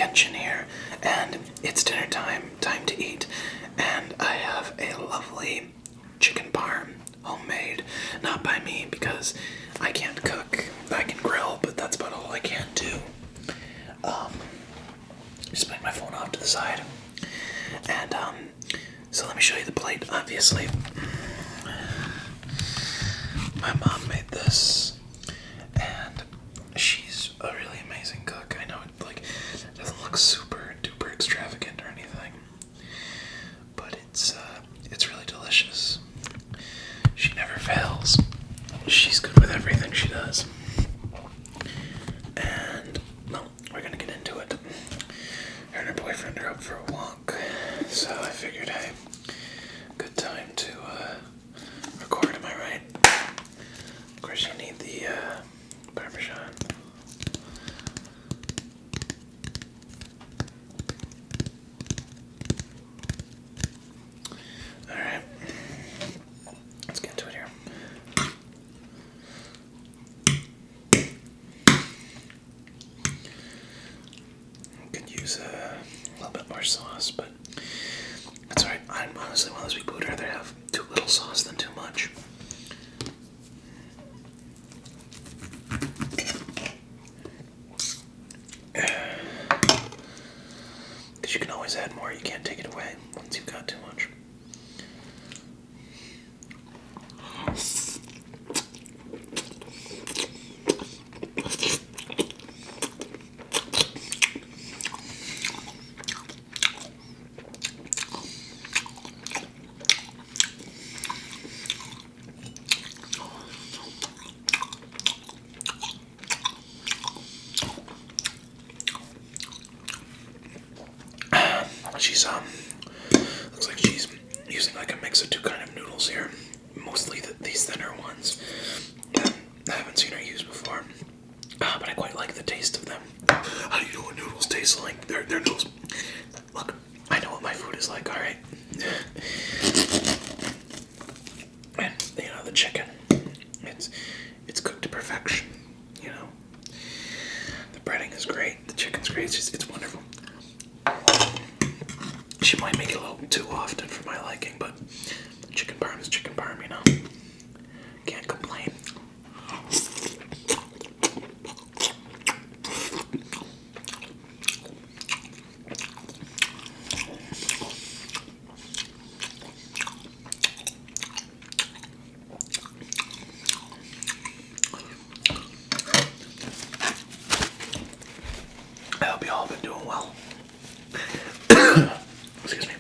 kitchen here, and it's dinner time, time to eat, and I have a lovely chicken parm, homemade, not by me because I can't cook. I can grill, but that's about all I can do. Just put my phone off to the side, and so let me show you the plate. Obviously, my mom made this, and she's a really amazing cook. I know it doesn't look super duper extravagant or anything, but it's really delicious. She never fails. She's good with everything she does. And well, we're gonna get into it. Her and her boyfriend are out for a walk, so I figured, hey, good time to record. Am I right? Of course, you need the Parmesan. Alright, let's get into it here. Could use a little bit more sauce, but that's alright. I'm honestly one of those people who'd rather have too little sauce than too much. Because you can always add more, you can't take it away once you've got too much. She's looks like she's using like a mix of two kind of noodles here, mostly these thinner ones that I haven't seen her use before, but I quite like the taste of them. How do you know what noodles taste like? They're noodles. Look, I know what my food is like, alright? And, you know, the chicken, it's cooked to perfection, you know? The breading is great, the chicken's great, it's wonderful. She might make it a little too often for my liking, but chicken parm is chicken parm, you know? Can't complain. I hope you all have been doing well. Excuse me.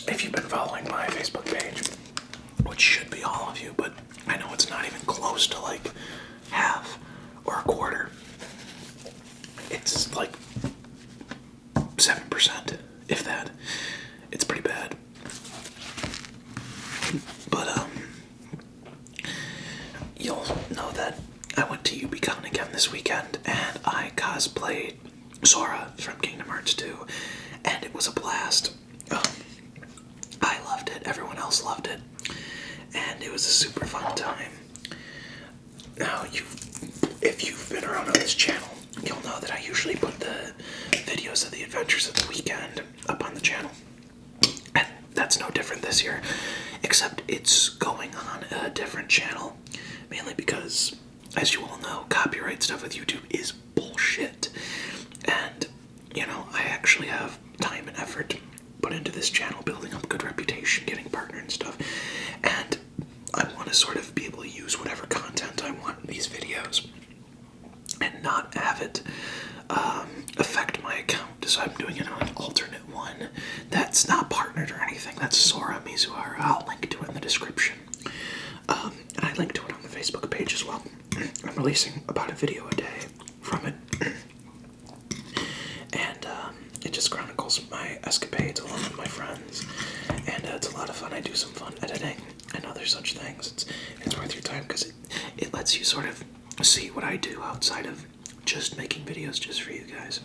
If you've been following my Facebook page, which should be all of you, but I know it's not even close to like half or a quarter. It's like 7%, if that. It's pretty bad. But you'll know that I went to UBCon again this weekend, and I cosplayed Sora from Kingdom Hearts 2, and it was a blast. I loved it, everyone else loved it, and it was a super fun time. Now, if you've been around on this channel, you'll know that I usually put the videos of the adventures of the weekend up on the channel, and that's no different this year, except it's going on a different channel, mainly because, as you all know, copyright stuff with YouTube is bullshit, and, you know, I actually have time and effort put into this channel, building up a good reputation, getting partner and stuff, and I want to sort of be able to use whatever content I want in these videos and not have it affect my account. So I'm doing it on an alternate one that's not partnered or anything. That's Sora Mizuhara. I'll link to it in the description, and I link to it on the Facebook page as well. I'm releasing about a video a day from it, and it just chronicles my escapades along with my friends, and it's a lot of fun. I do some fun editing and other such things. It's worth your time because it lets you sort of see what I do outside of just making videos just for you guys.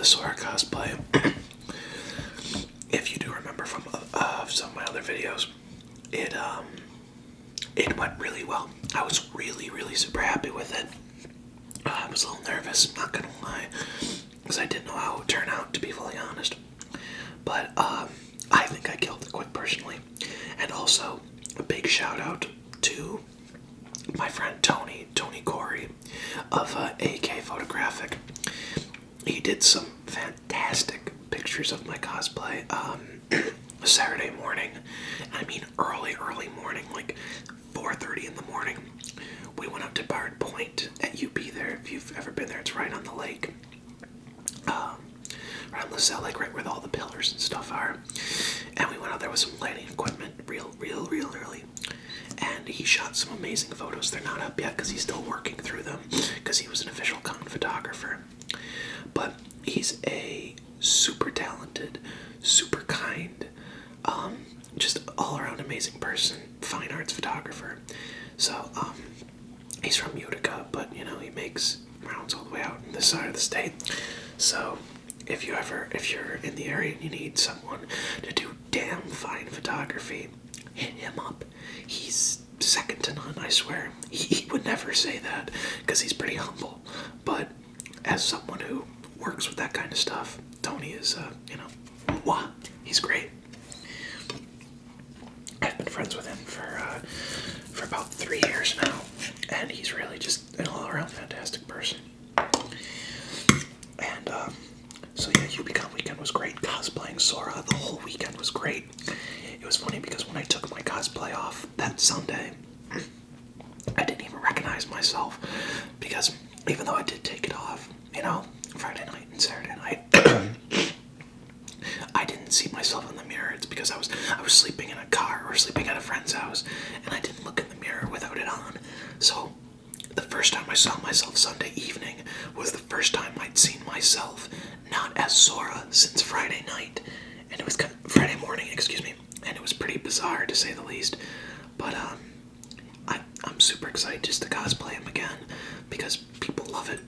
the Sora cosplay. If you do remember from some of my other videos, it went really well. I was really super happy with it. I was a little nervous, not gonna lie, because I didn't know how it would turn out, to be fully honest. But I think I killed it quite personally. And also, a big shout out to my friend Tony Corey of AK Photographic. He did some fantastic pictures of my cosplay Saturday morning. I mean early morning, like 4:30 in the morning. We went up to Bard Point at UP there. If you've ever been there, it's right on the lake. Right on LaSalle Lake, right where all the pillars and stuff are. And we went out there with some lighting equipment real early. And he shot some amazing photos. They're not up yet because he's still working through them because he was an official con photographer. But he's a super talented, super kind, just all-around amazing person, fine arts photographer. So, he's from Utica, but, you know, he makes rounds all the way out on this side of the state. So, if you're in the area and you need someone to do damn fine photography, hit him up. He's second to none, I swear. He would never say that because he's pretty humble. But as someone who works with that kind of stuff, Tony is, he's great. I've been friends with him for about 3 years now, and he's really just an all-around fantastic person. And so yeah, UBCon weekend was great. Cosplaying Sora, the whole weekend was great. It was funny because when I took my cosplay off that Sunday, I didn't even recognize myself because even though I did take it off, Friday night and Saturday night, I didn't see myself in the mirror. It's because I was sleeping in a car or sleeping at a friend's house, and I didn't look in the mirror without it on. So the first time I saw myself Sunday evening was the first time I'd seen myself not as Sora since Friday night, and it was Friday morning, and it was pretty bizarre to say the least. But I'm super excited just to cosplay him again because people love it.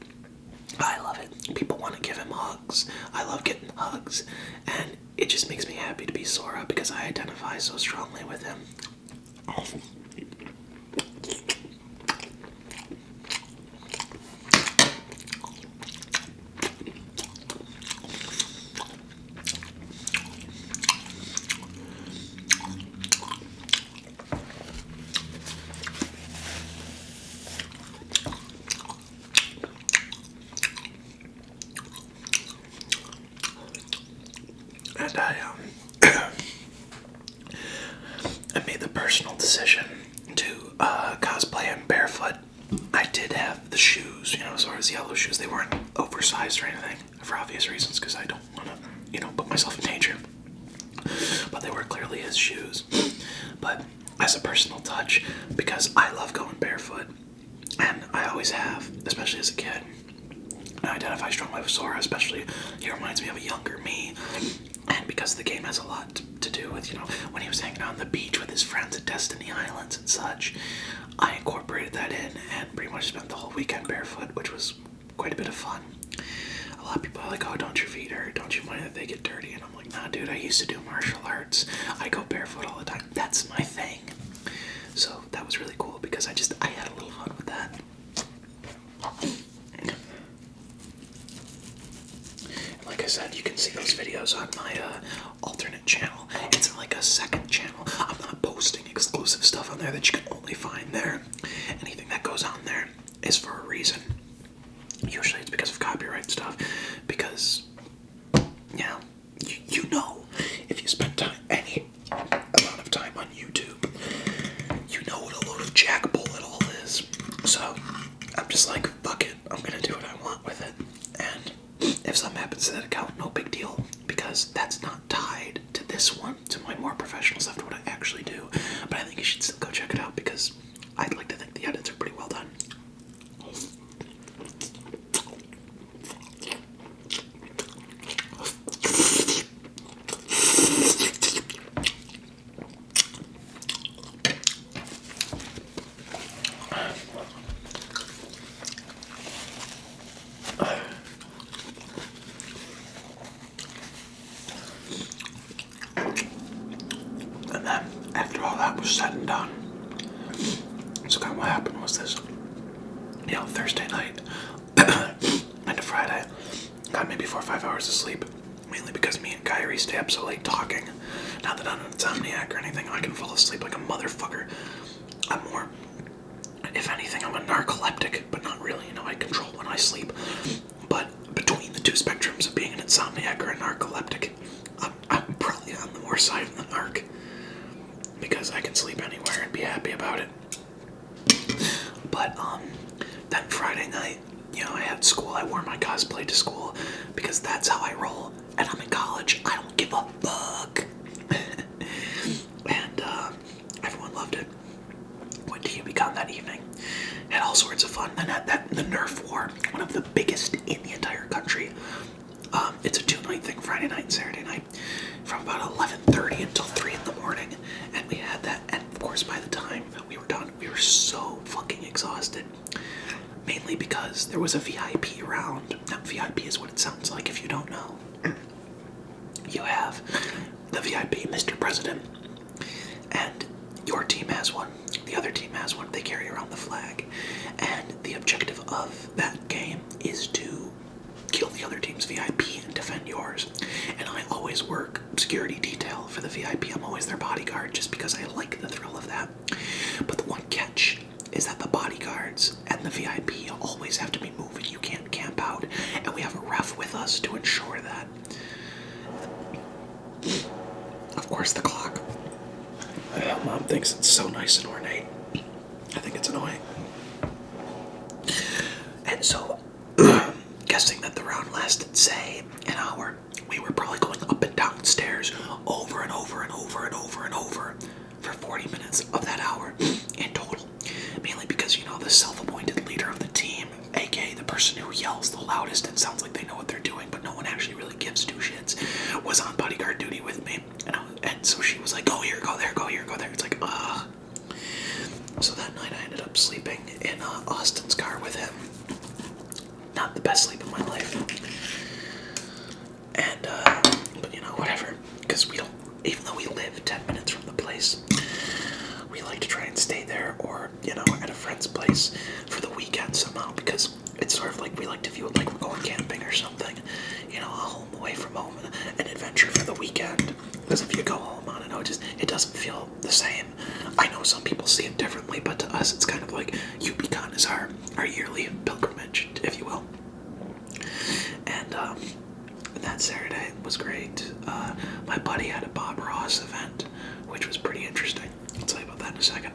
I love it. People want to give him hugs. I love getting hugs, and it just makes me happy to be Sora because I identify so strongly with him. And I made the personal decision to cosplay him barefoot. I did have the shoes, Zora's yellow shoes. They weren't oversized or anything for obvious reasons because I don't want to, put myself in danger. But they were clearly his shoes. But as a personal touch, because I love going barefoot, and I always have, especially as a kid, I identify strongly with Sora, especially he reminds me of a younger me. And because the game has a lot to do with, when he was hanging out on the beach with his friends at Destiny Islands and such, I incorporated that in and pretty much spent the whole weekend barefoot, which was quite a bit of fun. A lot of people are like, oh, don't your feet hurt? Don't you mind that they get dirty? And I'm like, nah, dude, I used to do martial arts. I go barefoot all the time. That's my thing. So that was really cool because I had a little fun with that. Like I said, you can see those videos on my alternate channel. It's like a second channel. I'm not posting exclusive stuff on there that you can only find there. Anything that goes on there is for a reason. Usually it's because of copyright stuff. Because, if you spend any amount of time on YouTube, you know what a load of jackbull it all is. So, I'm just like, fuck it. I'm gonna do what I want with it. And if something happens to that account, no big deal, because that's not tied to this one, to my more professional stuff, to what I actually do. But I think you should still go check it out because I'd like to think the edits are pretty well done. that was said and done. So kind of what happened was this, Thursday night into Friday, got maybe 4 or 5 hours of sleep, mainly because me and Kyrie stay up so late talking. Not that I'm an insomniac or anything, I can fall asleep like a motherfucker. I'm more, if anything, I'm a narcoleptic, but not really, I control when I sleep. But between the two spectrums of being an insomniac or a narcoleptic, I'm probably on the more side of the narc, because I can sleep anywhere and be happy about it. But then Friday night, I had school. I wore my cosplay to school because that's how I roll. And I'm in college. I don't give a fuck. And everyone loved it. Went to UBCon that evening. Had all sorts of fun. Then had the Nerf War, one of the biggest in the entire country. It's a 2-night thing, Friday night and Saturday night, from about 11:30 until 3 in the morning. And we had that. And of course, by the time we were done, we were so fucking exhausted. Mainly because there was a VIP round. Now, VIP is what it sounds like if you don't know. You have the VIP, Mr. President, and your team has one. The other team has one. They carry around the flag. And the objective of that game is to kill the other team's VIP and defend yours. And I always work security detail for the VIP. I'm always their bodyguard just because I like the thrill of that. But the one catch is that the bodyguards and the VIP always have to be moving. You can't camp out. And we have a ref with us to ensure that. Of course, the clock. Mom thinks it's so nice and ornate. I think it's annoying. And so, guessing that the round lasted, say, an hour, we were probably going up and down stairs over and over and over and over and over for 40 minutes of that hour in total. Mainly because, the self-appointed leader of the team, aka the person who yells the loudest and sounds like they know what they're doing, but no one actually really gives two shits, was on bodyguard duty with me. And so she was like, go here, go there, go here, go there. It's like, ugh. So that night I ended up sleeping in Austin's car with him. Not the best sleep of my life. And, but whatever. Because we don't, even though we live 10 minutes from the place, we like to try and stay there or, at a friend's place for the weekend somehow, because it's sort of like we like to view it like we're going camping or something. A home away from home, an adventure for the weekend. Because if you go home on it doesn't feel the same. I know some people see it differently, but to us it's kind of like UBCon is our yearly pilgrimage, if you will. And that Saturday was great. My buddy had a Bob Ross event, which was pretty interesting. I'll tell you about that in a second.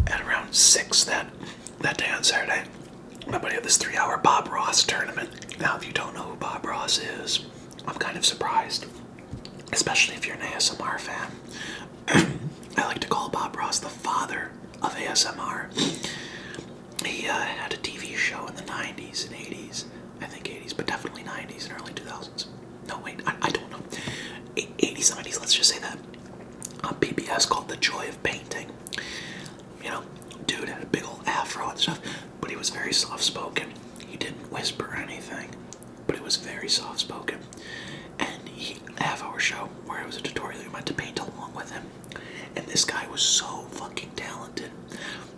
At around 6 that day on Saturday, my buddy had this 3-hour Bob Ross tournament. Now, if you don't know who Bob Ross is, I'm kind of surprised, especially if you're an ASMR fan. I like to call Bob Ross the father of ASMR. He had a TV show in the 90s and 80s. I think 80s, but definitely 90s and early 2000s. No, wait, I don't know. 80s, 90s, let's just say that. On PBS called The Joy of Painting. Dude had a big old afro and stuff, but he was very soft-spoken. He didn't whisper anything, but he was very soft-spoken. And he had a half-hour show where it was a tutorial you meant to paint along with him. And this guy was so fucking talented.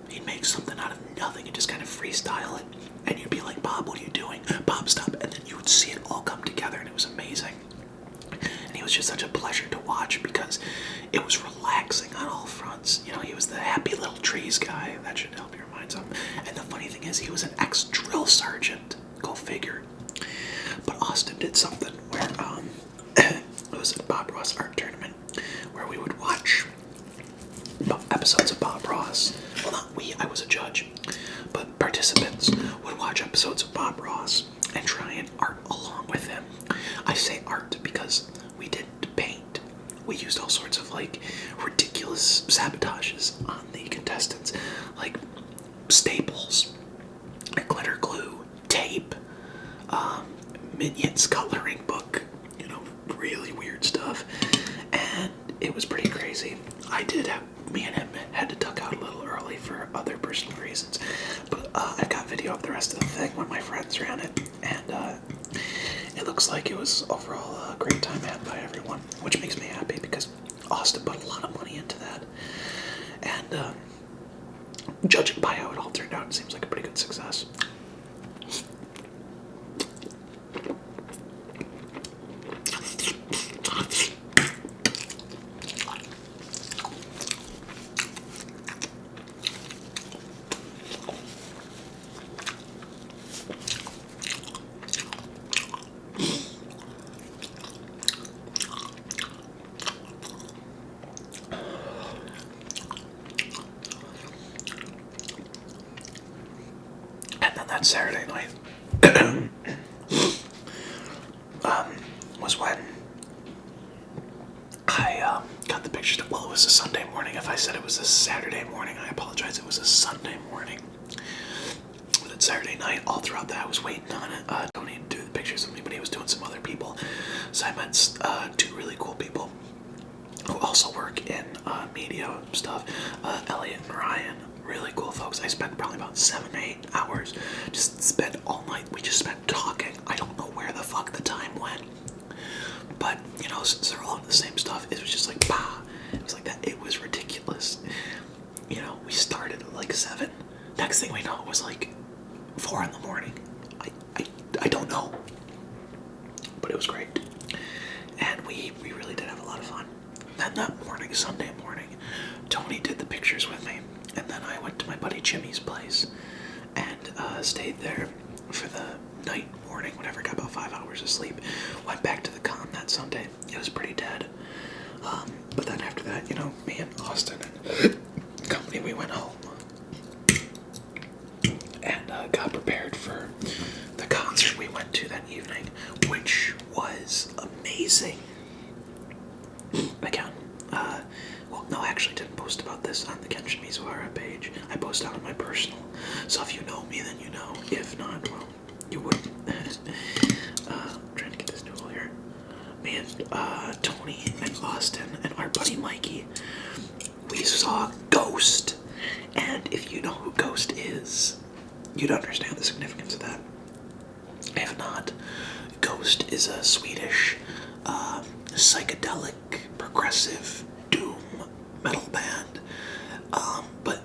He'd make something out of nothing and just kind of freestyle it. And you'd be like, Bob, what are you doing? Bob, stop. And then you would see it all come together, and it was amazing. And he was just such a pleasure to watch because it was relaxing on all fronts. He was the happy little trees guy. That should help your mind some. And the funny thing is, he was an ex-drill sergeant. Go figure. But Austin did something where it was a Bob Ross art tournament where we would watch episodes of Bob Ross. Well, not we, I was a judge. But participants would watch episodes of Bob Ross and try and art along with him. I say art because we didn't paint. We used all sorts of ridiculous sabotages on the contestants, like staples, glitter glue, tape, Minions coloring book, really weird stuff, and it was pretty crazy. Me and him had to duck out a little early for other personal reasons, but I've got video of the rest of the thing when my friends ran it, and it looks like it was overall a great time had by everyone, which makes me happy because Austin put a lot of money into that, and judging by how it all turned out, it seems like a pretty good success. And then that Saturday night was when I got the pictures. Well, it was a Sunday morning. If I said it was a Saturday morning, I apologize. It was a Sunday morning. That Saturday night, all throughout that, I was waiting on it. Don't need to do the pictures with me, but he was doing some other people. So I met two really cool people who also work in media stuff. Elliot and Ryan. Really cool folks. I spent probably about 7 or 8 hours. Just spent all night. We just spent talking. I don't know where the fuck the time went. But, since they're all into the same stuff, it was just like, bah. It was like that. It was ridiculous. We started at like 7. Next thing we know, it was like 4 in the morning. I don't know. But it was great. And we really did have a lot of fun. Then that morning, Sunday morning, Tony did the pictures with me. And then I went to my buddy Jimmy's place and stayed there for the night, morning, whatever. Got about 5 hours of sleep. Went back to the con that Sunday. It was pretty dead. But then after that, me and Austin and company, we went home and got prepared for the concert we went to that evening, which was amazing. Again, well, no, I actually didn't post about this on the Kenshin Mizuhara page. I posted on my personal. So if you know me, then you know. If not, well, you wouldn't. I'm trying to get this noodle here. Me and Tony and Austin and our buddy Mikey, we saw Ghost. And if you know who Ghost is, you'd understand the significance of that. If not, Ghost is a Swedish psychedelic progressive doom metal band, but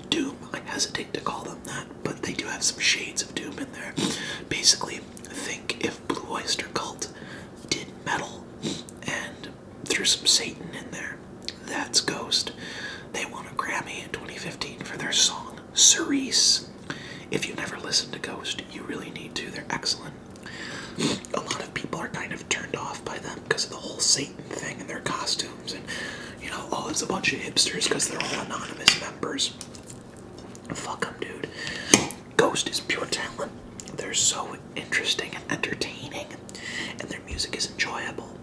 doom, I hesitate to call them that, but they do have some shades of doom in there. Basically, think if Blue Oyster Cult did metal and threw some Satan in there. That's Ghost. They won a Grammy in 2015 for their song Cerise. If you've never listened to Ghost, you really need to. They're excellent. A lot of people are kind of turned off by them because of the whole Satan thing and their costumes, and oh, it's a bunch of hipsters because they're all anonymous members. Fuck them, dude. Ghost is pure talent. They're so interesting and entertaining, and their music is enjoyable.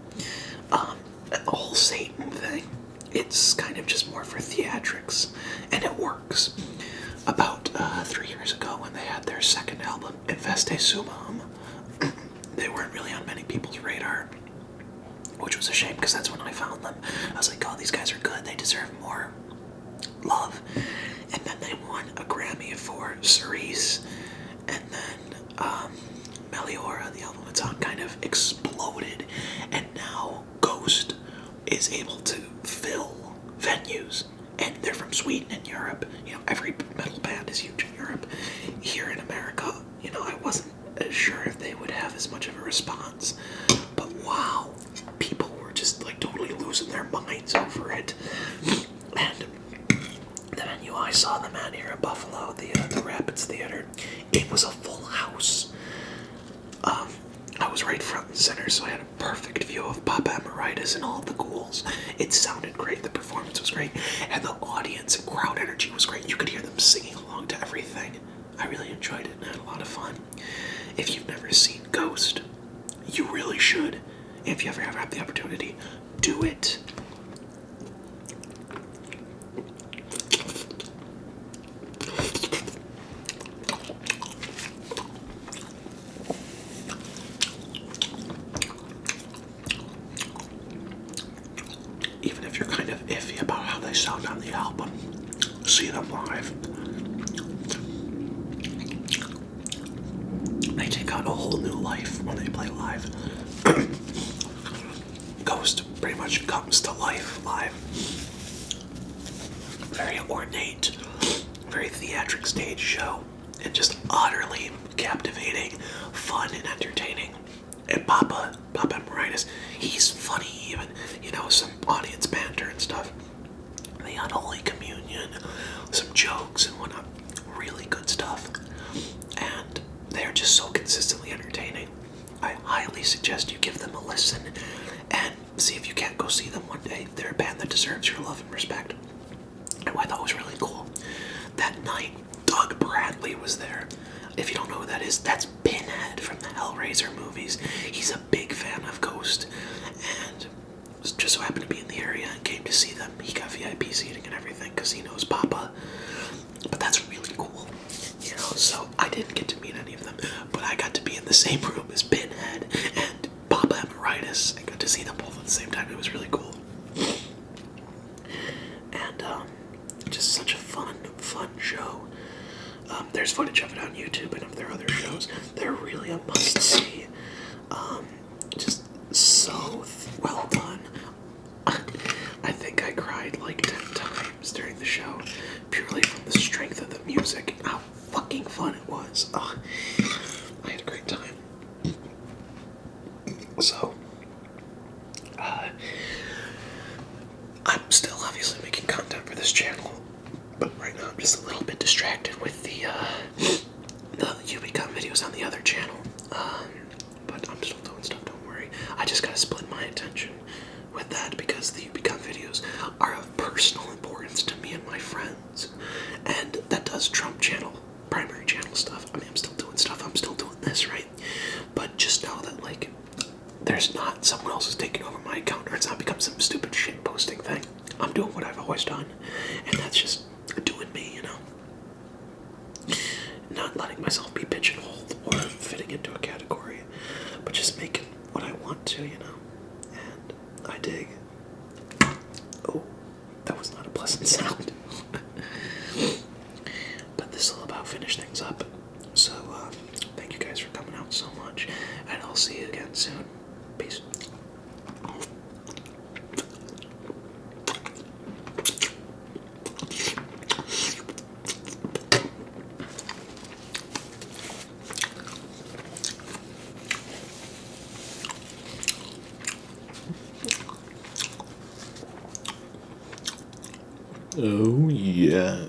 And the whole Satan thing, it's kind of just more for theatrics, and it works. About 3 years ago, when they had their second album, Investe Sumam, they weren't really on many people's radar, which was a shame because that's when I found them. I was like, oh, these guys are good. They deserve more love. And then they won a Grammy for Cerise. And then Meliora, the album it's on, kind of exploded. And now Ghost is able to fill venues. And they're from Sweden and Europe. Every metal band is huge in Europe. Here in America, I wasn't sure if they would have as much of a response. But wow, people were just like totally losing their minds over it. And the venue I saw them at here at Buffalo, the Rapids Theater, it was a full house. I was right front and center, so I had a perfect view of Papa Emeritus and all the ghouls. It sounded great, the performance was great, and the audience and crowd energy was great. You could hear them singing along to everything. I really enjoyed it and had a lot of fun. If you've never seen Ghost, you really should. If you ever have the opportunity, do it. even if you're kind of iffy about how they sound on the album, see them live. They take on a whole new life when they play live. Ghost pretty much comes to life live. Very ornate, very theatric stage show, and just utterly captivating, fun, and entertaining. And Papa Emeritus, he's funny even, some audience banter and stuff. The Unholy Communion, some jokes and whatnot, really good stuff. And they're just so consistently entertaining. I highly suggest you give them a listen and see if you can't go see them one day. They're a band that deserves your love and respect. And what I thought was really cool, that night, Doug Bradley was there. If you don't know who that is, that's Pinhead from the Hellraiser movies. He's a big fan of Ghost, and just so happened to be in the area and came to see them. He got VIP seating and everything because he knows Papa. But that's really cool, so I didn't get to meet any of them, but I got to be in the same room as Pinhead and Papa Emeritus. I got to see them both at the same time. It was really cool. And just such a fun show. There's footage of it on YouTube and of their other shows. They're really a must-see. Just so well done. I think I cried like 10 times during the show, purely from the strength of the music and how fucking fun it was. I had a great time. So, I'm still obviously making content for this channel, but right now I'm just a little bit distracted with the UBCon videos on the other channel. But I'm still doing stuff, don't worry. I just gotta split my attention with that because the UBCon videos are of personal importance to me and my friends. And that does trump primary channel stuff. I mean, I'm still doing stuff, I'm still doing this, right? But just know that, there's not someone else is taking over my account, or it's not become some stupid shit posting thing. I'm doing what I've always done, and that's just doing me, Not letting myself be pigeonholed or fitting into a category, but just making what I want to, And I dig. Oh, that was not a pleasant sound. But this will about finish things up. So, thank you guys for coming out so much, and I'll see you again soon. Peace. Oh, yeah.